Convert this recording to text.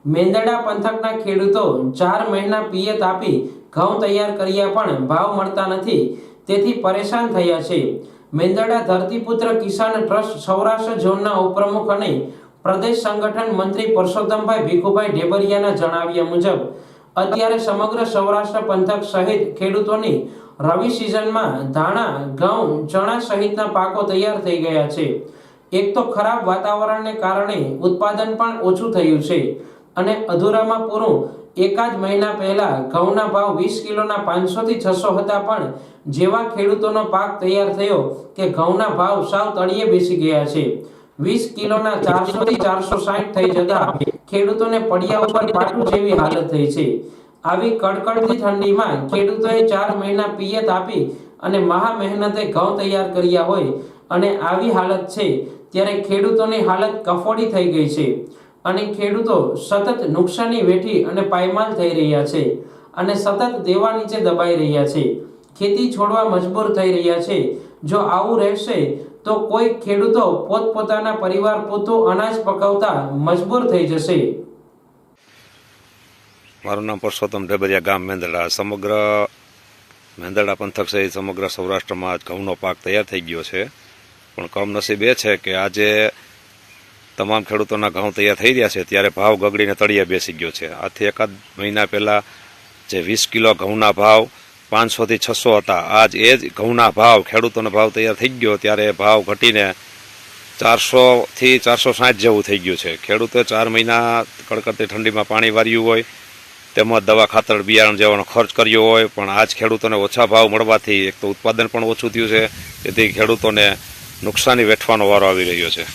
મેંદરડા પંથકના ખેડૂતો 4 મહિના પિયત આપી ઘઉં તૈયાર કર્યા પણ ભાવ મળતા નથી, તેથી પરેશાન થયા છે। મેંદરડા ધરતીપુત્ર કિસાન ટ્રસ્ટ સૌરાષ્ટ્ર ઝોનના ઉપપ્રમુખ અને પ્રદેશ સંગઠન મંત્રી પરસોત્તમભાઈ ભીખુભાઈ ઢેબરિયાના જણાવ્યા મુજબ અત્યારે સમગ્ર સૌરાષ્ટ્ર પંથક સહિત ખેડૂતોની રવિ સિઝનમાં ધાણા, ઘઉં, ચણા સહિતના પાકો તૈયાર થઈ ગયા છે। એક તો ખરાબ વાતાવરણને કારણે ઉત્પાદન પણ ઓછું થયું છે અને અધૂરામાં પૂરું એકાદ મહિના પહેલા ઘઉંના ભાવ 20 કિલોના 500 થી 600 હતા, પણ જેવા ખેડૂતોનો પાક તૈયાર થયો કે ઘઉંના ભાવ સાવ તળિયે બેસી ગયા છે। 20 કિલોના 400 થી 460 થઈ જતા ખેડૂતોને પડ્યા ઉપર પાટું જેવી હાલત થઈ છે। આવી કડકડતી ઠંડીમાં ખેડૂતોએ 4 મહિના પિયત આપી અને મહા મહેનતે ઘઉં તૈયાર કર્યા હોય અને આવી હાલત છે ત્યારે ખેડૂતોની હાલત કફોડી થઈ ગઈ છે અને ખેડૂતો સતત નુકસાની વેઠી અને પાયમાલ થઈ રહ્યા છે અને સતત દેવા નીચે દબાઈ રહ્યા છે। ખેતી છોડવા મજબૂર થઈ રહ્યા છે। જો આવું રહેશે તો કોઈ ખેડૂતો પોતપોતાના પરિવાર પૂરતું અનાજ પકવતા મજબૂર થઈ જશે। મારું નામ પરસોત્તમ ઢેબરિયા, ગામ મેંદરડા। સમગ્ર મેંદરડા પંથક સહિત સમગ્ર સૌરાષ્ટ્રમાં ઘઉંનો પાક તૈયાર થઈ ગયો છે, પણ કમનસીબ એ છે કે આજે તમામ ખેડૂતોના ઘઉં તૈયાર થઈ રહ્યા છે ત્યારે ભાવ ગગડીને તળિયે બેસી ગયો છે। આથી એકાદ મહિના પહેલાં જે 20 કિલો ઘઉંના ભાવ 500 થી 600 હતા, આજ એ જ ઘઉંના ભાવ ખેડૂતોનો ભાવ તૈયાર થઈ ગયો ત્યારે ભાવ ઘટીને 400 થી 460 જેવું થઈ ગયું છે। ખેડૂતોએ 4 મહિના કડકડતી ઠંડીમાં પાણી વાર્યું હોય, તેમજ દવા ખાતર બિયારણ જેવાનો ખર્ચ કર્યો હોય, પણ આજ ખેડૂતોને ઓછા ભાવ મળવાથી એક તો ઉત્પાદન પણ ઓછું થયું છે, તેથી ખેડૂતોને નુકસાની વેઠવાનો વારો આવી રહ્યો છે।